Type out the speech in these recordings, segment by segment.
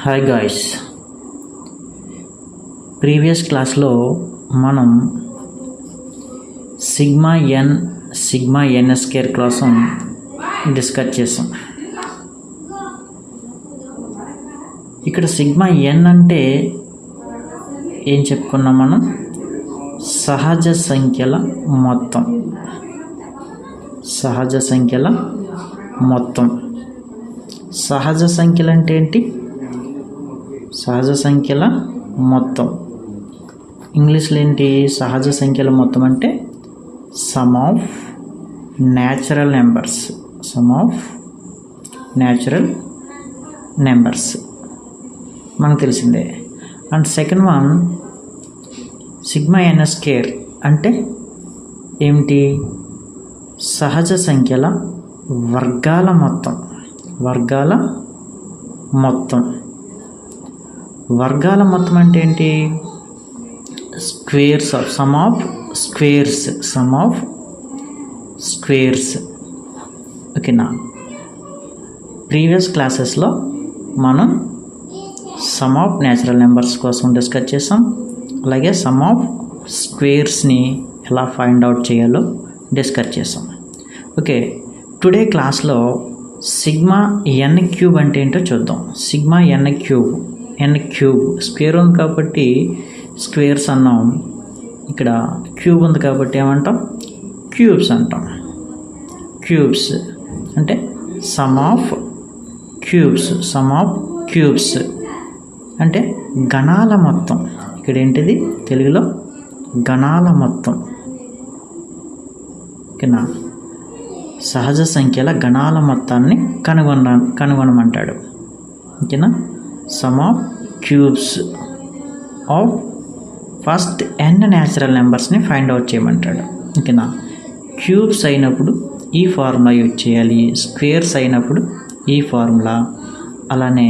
Hi guys, previous క్లాస్లో మనం sigma n square కోసం డిస్కస్ చేసాం. ఇక్కడ సిగ్మా ఎన్ అంటే ఏం చెప్పుకున్నాం మనం? సహజ సంఖ్యల మొత్తం. సహజ సంఖ్యల మొత్తం. సహజ సంఖ్యలు అంటే ఏంటి? సహజ సంఖ్యల మొత్తం ఇంగ్లీష్లో ఏంటి? సహజ సంఖ్యల మొత్తం అంటే sum of natural numbers. Sum of natural numbers మనకు తెలిసిందే. And second one sigma n square అంటే ఏమిటి? సహజ సంఖ్యల వర్గాల మొత్తం. వర్గాల మొత్తం. వర్గాల మొత్తం అంటే ఏంటి? Squares of some of squares. Some of squares. ఓకేనా? ప్రీవియస్ క్లాసెస్లో మనం సమ్ ఆఫ్ న్యాచురల్ నెంబర్స్ కోసం డిస్కస్ చేసాం. అలాగే సమ్ ఆఫ్ స్క్వేర్స్ని ఎలా ఫైండ్ అవుట్ చేయాలో డిస్కస్ చేసాం. ఓకే, టుడే క్లాస్లో సిగ్మా ఎన్ క్యూబ్ అంటే ఏంటో చూద్దాం. సిగ్మా ఎన్ క్యూబ్ స్క్వేర్ ఉంది కాబట్టి స్క్వేర్స్ అన్నాం. ఇక్కడ క్యూబ్ ఉంది కాబట్టి ఏమంటాం? క్యూబ్స్ అంటాం. క్యూబ్స్ అంటే sum of cubes. Some of cubes అంటే గణాల మొత్తం. ఇక్కడ ఏంటిది? తెలుగులో గణాల మొత్తం. ఓకేనా? సహజ సంఖ్యల గణాల మొత్తాన్ని కనుగొనమంటాడు. ఓకేనా? Sum of cubes of first N natural నెంబర్స్ని ఫైండ్ అవుట్ చేయమంటాడు. ఓకేనా? క్యూబ్స్ అయినప్పుడు ఈ ఫార్ములా యూజ్ చేయాలి. స్క్వేర్స్ అయినప్పుడు ఈ ఫార్ములా. అలానే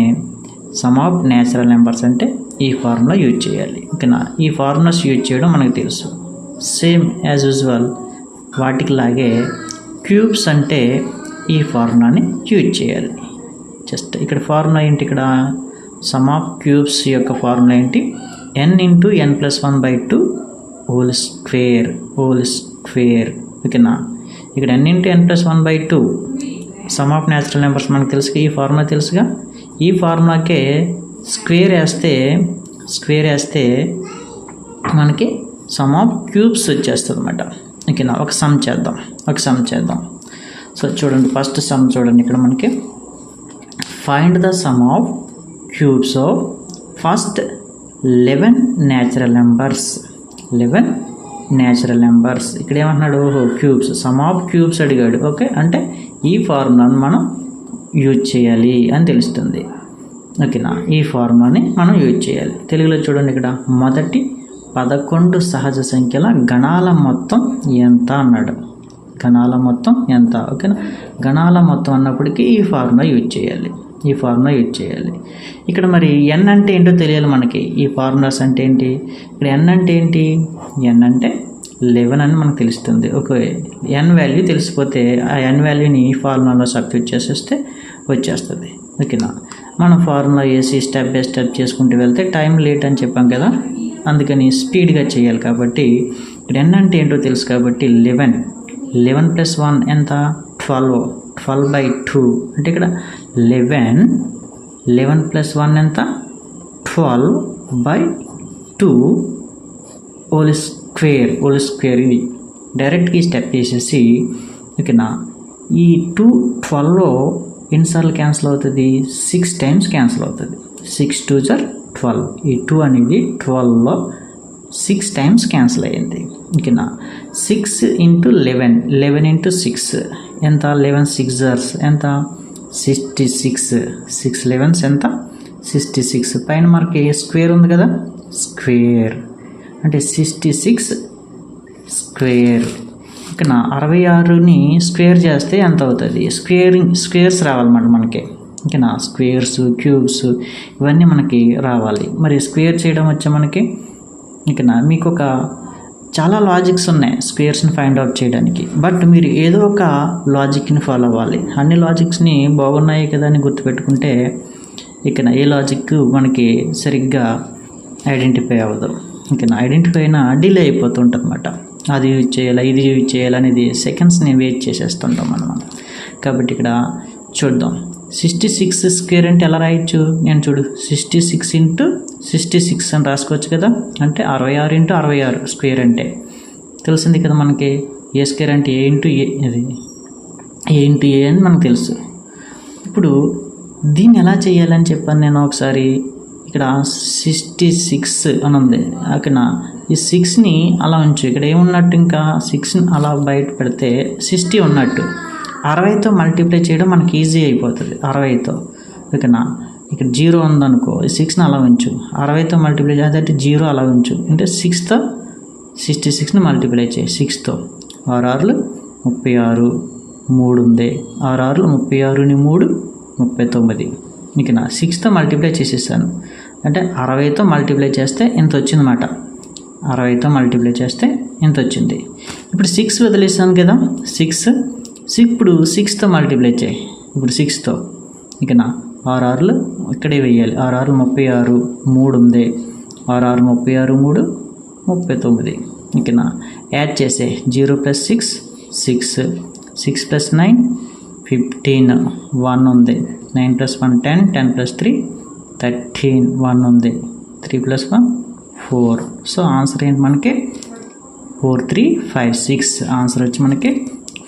సమ్ ఆఫ్ న్యాచురల్ నెంబర్స్ అంటే ఈ ఫార్ములా యూజ్ చేయాలి. ఓకేనా? ఈ ఫార్ములాస్ యూజ్ చేయడం మనకు తెలుసు. సేమ్ యాజ్ యూజువల్ వాటికి లాగే క్యూబ్స్ అంటే ఈ ఫార్ములాని యూజ్ చేయాలి. జస్ట్ ఇక్కడ ఫార్ములా ఏంటి? ఇక్కడ సమ్ ఆఫ్ క్యూబ్స్ యొక్క ఫార్ములా ఏంటి? n into n+1/2 whole square. ఓకేనా? ఇక్కడ n into n+1/2 some of natural numbers మనకు తెలుసుగా. ఈ ఫార్ములా తెలుసుగా. ఈ ఫార్ములాకే స్క్వేర్ వేస్తే మనకి సమ్ ఆఫ్ క్యూబ్స్ వచ్చేస్తుంది అన్నమాట. ఓకేనా? ఒక సమ్ చేద్దాం. సో చూడండి, ఫస్ట్ సమ్ చూడండి. ఇక్కడ మనకి find the sum of cubes of first 11 natural numbers. 11 natural numbers. ఇక్కడ ఏమంటున్నాడు? క్యూబ్స్. సమ్ ఆఫ్ క్యూబ్స్ అడిగాడు. ఓకే, అంటే ఈ ఫార్ములాను మనం యూజ్ చేయాలి అని తెలుస్తుంది. ఓకేనా? ఈ ఫార్ములాని మనం యూజ్ చేయాలి. తెలుగులో చూడండి, ఇక్కడ మొదటి 11 సహజ సంఖ్యల గణాల మొత్తం ఎంత అన్నాడు. గణాల మొత్తం ఎంత? ఓకేనా? గణాల మొత్తం అన్నప్పటికీ ఈ ఫార్ములా యూజ్ చేయాలి. ఇక్కడ మరి ఎన్ అంటే ఏంటో తెలియాలి మనకి. ఈ ఫార్ములాస్ అంటే ఏంటి? ఇక్కడ ఎన్ అంటే ఏంటి? ఎన్ అంటే 11 అని మనకు తెలుస్తుంది. ఓకే, ఎన్ వాల్యూ తెలిసిపోతే ఆ ఎన్ వాల్యూని ఈ ఫార్ములాలో సబ్స్టిట్యూట్ చేసేస్తే వచ్చేస్తుంది. ఓకేనా? మనం ఫార్ములా వేసి స్టెప్ బై స్టెప్ చేసుకుంటూ వెళ్తే టైం లేట్ అని చెప్పాం కదా, అందుకని స్పీడ్గా చేయాలి. కాబట్టి ఇక్కడ ఎన్ అంటే ఏంటో తెలుసు కాబట్టి 11 + 1 ఎంత? 12/2 అంటే ఇక్కడ 11 + 1 ఎంత? 12/2 హోల్ స్క్వేర్. ఇది డైరెక్ట్గా ఈ స్టెప్ వేసేసి, ఓకేనా, ఈ 12 ఎన్నిసార్లు క్యాన్సిల్ అవుతుంది? 6 టైమ్స్ క్యాన్సిల్ అవుతుంది. 6 2 = 12. ఈ 2 అనేది 12లో 6 టైమ్స్ క్యాన్సిల్ అయ్యింది. ఓకేనా? 6 × 11 × 6 ఎంత? 11 6 ఎంత? 66. 6 11s ఎంత? 66. పైన మనకి స్క్వేర్ ఉంది కదా, స్క్వేర్ అంటే 66 స్క్వేర్. ఓకేనా? 66ని స్క్వేర్ చేస్తే ఎంత అవుతుంది? స్క్వేర్స్ రావాలన్నమాట మనకి. ఓకేనా? స్క్వేర్స్, క్యూబ్స్ ఇవన్నీ మనకి రావాలి. మరి స్క్వేర్ చేయడం వచ్చా మనకి. ఓకేనా? మీకు ఒక చాలా లాజిక్స్ ఉన్నాయి స్క్వేర్స్ని ఫైండ్ అవుట్ చేయడానికి. బట్ మీరు ఏదో ఒక లాజిక్ని ఫాలో అవ్వాలి. అన్ని లాజిక్స్ని బాగున్నాయి కదా అని గుర్తుపెట్టుకుంటే ఇక్కడ ఏ లాజిక్ మనకి సరిగ్గా ఐడెంటిఫై అవ్వదు. ఇంకా ఐడెంటిఫై అయినా డిలే అయిపోతుంటుంది అన్నమాట. అది యూజ్ చేయాలి, ఇది యూజ్ చేయాలి అనేది సెకండ్స్ని వెయిట్ చేసేస్తుంటాం మనం. కాబట్టి ఇక్కడ చూద్దాం. 66 స్క్వేర్ అంటే ఎలా రాయొచ్చు? నేను చూడు 66 ఇంటూ 66 అని రాసుకోవచ్చు కదా. అంటే 66 ఇంటూ 66 స్క్వేర్ అంటే తెలిసింది కదా మనకి. ఏ స్క్వేర్ అంటే ఏ ఇంటూ ఏ, అది ఏ ఇంటూ ఏ అని మనకు తెలుసు. ఇప్పుడు దీన్ని ఎలా చేయాలని చెప్పాను నేను ఒకసారి. ఇక్కడ 66 అని ఉంది. అక్కడ ఈ 6ని అలా ఉంచు. ఇక్కడ ఏమున్నట్టు, ఇంకా 6ని అలా బయట పెడితే 60 ఉన్నట్టు. 60తో మల్టిప్లై చేయడం మనకి ఈజీ అయిపోతుంది. 60తో ఓకేనా. ఇక్కడ 0 ఉందనుకో, 6ని అలా ఉంచు. 60తో మల్టిప్లై చేస్తే 0 అలా ఉంచు. అంటే 6తో 66ని మల్టిప్లై చేయి 6తో. 6 36 3 ఉంది. 6 36ని 3 39. ఓకేనా. 6తో మల్టిప్లై చేసేసాను. అంటే 60తో మల్టిప్లై చేస్తే ఇంత వచ్చిందన్నమాట. 60తో మల్టిప్లై చేస్తే ఇంత వచ్చింది. ఇప్పుడు 6 వదిలేసాను కదా. 6 ఇప్పుడు 6తో మల్టిప్లై చేయి. ఇప్పుడు 6తో ఇకనా 6 ఇక్కడే వేయాలి. 6 36 3 ఉంది. 6 36 3 39. ఇకనా యాడ్ చేసే 0 + 6 6 6 + 9 15 1 ఉంది. 9 + 1 10 10 + 3 13 1 ఉంది. 3 + 1 4. సో ఆన్సర్ ఏంటి మనకి 4356. ఆన్సర్ వచ్చి మనకి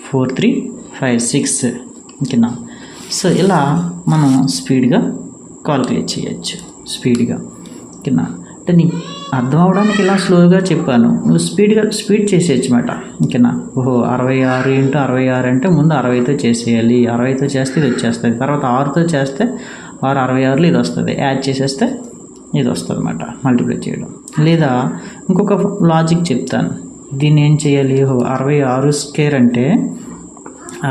4356. ఓకేనా. సో ఇలా మనం స్పీడ్గా కాల్కులేట్ చేయొచ్చు. స్పీడ్గా ఓకేనా. అంటే నీకు అర్థం అవడానికి ఇలా స్లోగా చెప్పాను, నువ్వు స్పీడ్ చేసేయచ్చు అన్నమాట. ఓకేనా. 66 ఇంటూ 66 అంటే ముందు 60తో చేసేయాలి. 60తో చేస్తే ఇది వచ్చేస్తుంది. తర్వాత 6తో చేస్తే 66లో ఇది వస్తుంది. యాడ్ చేసేస్తే ఇది వస్తుంది అన్నమాట, మల్టిప్లై చేయడం. లేదా ఇంకొక లాజిక్ చెప్తాను. దీన్ని ఏం చేయాలి? 66 స్క్వేర్ అంటే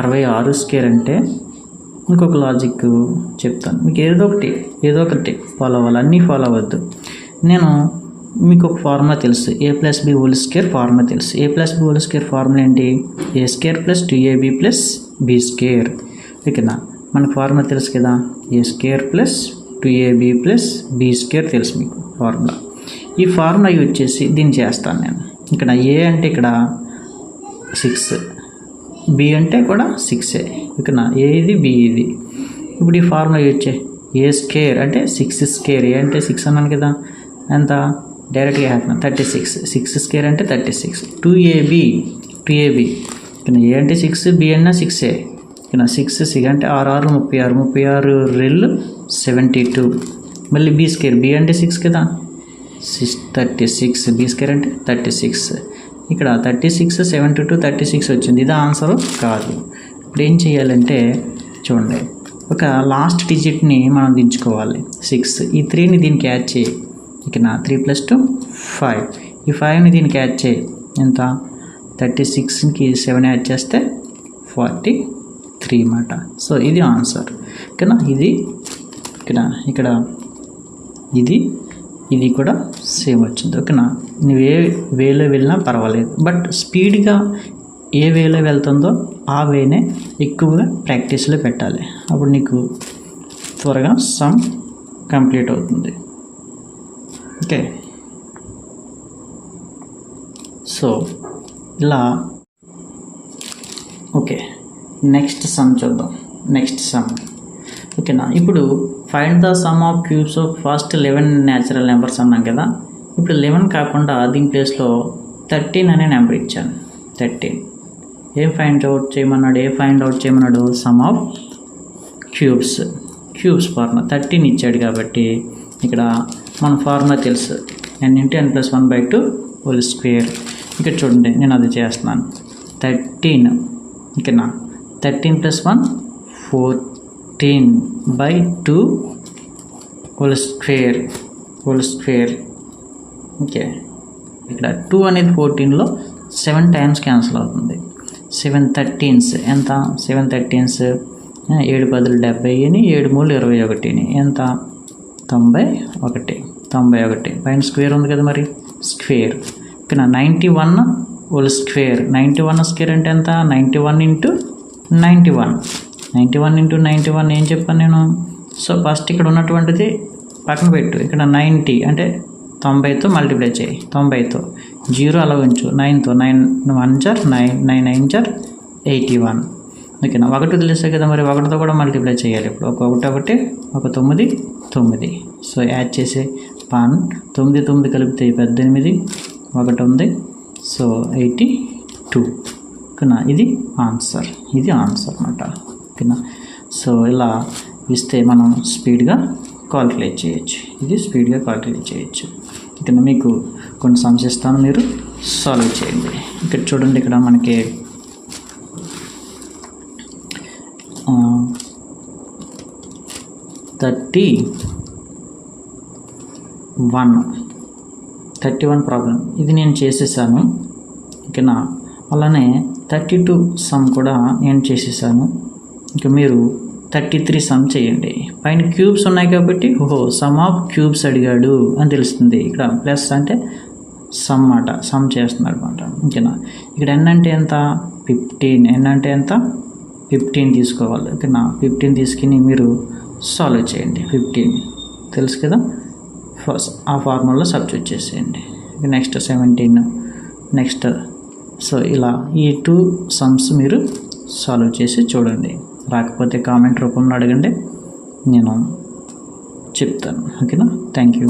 66 స్క్వేర్ అంటే ఇంకొక లాజిక్ చెప్తాను మీకు. ఏదో ఒకటి ఫాలో అవ్వాలి, అన్నీ ఫాలో అవ్వద్దు. నేను మీకు ఒక ఫార్ములా తెలుసు, a+b² ఫార్ములా తెలుసు. a+b² ఫార్ములా ఏంటి? a² + 2ab + b². ఓకేనా. మనకు ఫార్ములా తెలుసు కదా, a² + 2ab + b² తెలుసు మీకు ఫార్ములా. ఈ ఫార్ములా యూజ్ చేసి దీన్ని చేస్తాను నేను. ఇక్కడ ఏ అంటే ఇక్కడ 6, బి అంటే కూడా 6. ఓకేనా. ఏ ఇది, బి ఇది. ఇప్పుడు ఈ ఫార్ములా యూజ్ చేయి. a² అంటే 6 స్క్వేర్. ఏ అంటే 6 అన్నాను కదా. ఎంత డైరెక్ట్గా వేస్తున్నాను 36. 6 స్క్వేర్ అంటే 36. 2ab ఇక్కడ ఏ అంటే 6, బి అన్నా 6. ఇక్కడ 6 అంటే 6 36 36 రెల్ 72. మళ్ళీ b², బి అంటే 6 కదా, 36. b² అంటే 36. ఇక్కడ 36 72 36 వచ్చింది. ఇది ఆన్సర్ కాదు. ఇప్పుడు ఏం చేయాలంటే చూడండి, ఒక లాస్ట్ డిజిట్ని మనం దించుకోవాలి 6. ఈ 3ని దీనికి యాడ్ చేయి. ఇక 3 + 2 5. ఈ 5ని దీనికి యాడ్ చేయి. ఎంత? 36కి 7 యాడ్ చేస్తే 43 అన్నమాట. సో ఇది ఆన్సర్. ఓకేనా. ఇది ఇక్కడ ఇది కూడా సేమ్ వచ్చింది. ఓకేనా. నువ్వు ఏ వేలో వెళ్ళినా పర్వాలేదు, బట్ స్పీడ్గా ఏ వేలో వెళ్తుందో ఆ వేనే ఎక్కువగా ప్రాక్టీస్లో పెట్టాలి. అప్పుడు నీకు త్వరగా సమ్ కంప్లీట్ అవుతుంది. ఓకే. సో ఇలా ఓకే. నెక్స్ట్ సమ్ చూద్దాం. నెక్స్ట్ సమ్ ఓకేనా. ఇప్పుడు find the sum of cubes of first 11 natural numbers అన్నాం కదా. ఇప్పుడు 11 కాకుండా దీని ప్లేస్లో 13 అనే నెంబర్ ఇచ్చాను. 13 ఏం ఫైండ్ అవుట్ చేయమన్నాడు? సమ్ ఆఫ్ క్యూబ్స్ ఫార్ములా 13 ఇచ్చాడు కాబట్టి ఇక్కడ మన ఫార్ములా తెలుసు, n × n + 1/2 హోల్ స్క్వేర్. ఇక్కడ చూడండి, నేను అది చేస్తున్నాను. 13 ఓకేనా. 13 + 1 14/2 హోల్ స్క్వేర్. ఓకే. ఇక్కడ 2 అనేది 14లో 7 టైమ్స్ క్యాన్సిల్ అవుతుంది. 7 13s ఎంత? 7 13s 7 10 70 7 3 21 ఎంత? 91. పైన స్క్వేర్ ఉంది కదా, మరి స్క్వేర్. ఇక్కడ 91 హోల్ స్క్వేర్. 91 స్క్వేర్ అంటే ఎంత? 91 × 91. 91 × 91 ఏం చెప్పాను నేను? సో ఫస్ట్ ఇక్కడ ఉన్నటువంటిది పక్కన పెట్టు, ఇక్కడ 90 అంటే 90తో మల్టిప్లై చేయి, 90తో 0 అలా ఉంచు, 9తో 9 1 జర్ 9 9 9 జర్ 81. ఓకేనా, 1 తెలుసే కదా, మరి 1తో కూడా మల్టిప్లై చేయాలి. ఇప్పుడు ఒక 1 ఒక 9 9. సో యాడ్ చేసే 9 9 కలిపితే 18, 1 ఉంది, సో 82. ఓకేనా, ఇది ఆన్సర్ అన్నమాట. ఓకేనా, సో ఇలా ఇస్తే మనం స్పీడ్గా కాల్కులేట్ చేయొచ్చు, ఇది స్పీడ్గా కాల్కులేట్ చేయొచ్చు. ఇక్కడ మీకు కొన్ని సమ్స్ ఇస్తాను, మీరు సాల్వ్ చేయండి. ఇక్కడ చూడండి, ఇక్కడ మనకి 31 ప్రాబ్లం ఇది నేను చేసేసాను. ఓకేనా, అలానే 32 సమ్ కూడా నేను చేసేసాను. ఇంకా మీరు 33 సమ్ చేయండి. పైన క్యూబ్స్ ఉన్నాయి కాబట్టి సమ్ ఆఫ్ క్యూబ్స్ అడిగాడు అని తెలుస్తుంది. ఇక్కడ ప్లస్ అంటే సమ్ మాట, సమ్ చేస్తున్నాడు అనమాట. ఓకేనా, ఇక్కడ ఎన్ అంటే ఎంత 15, ఎన్ అంటే ఎంత 15 తీసుకోవాలి. ఓకేనా, 15 తీసుకుని మీరు సాల్వ్ చేయండి. 15 తెలుసు కదా, ఫస్ట్ ఆ ఫార్ములాలో సబ్స్టిట్యూట్ చేసేయండి. నెక్స్ట్ 17, నెక్స్ట్ సో ఇలా ఈ 2 సమ్స్ మీరు సాల్వ్ చేసి చూడండి. రాకపోతే కామెంట్ రూపంలో అడగండి, నేను చెప్తాను. ఓకేనా, థ్యాంక్ యూ.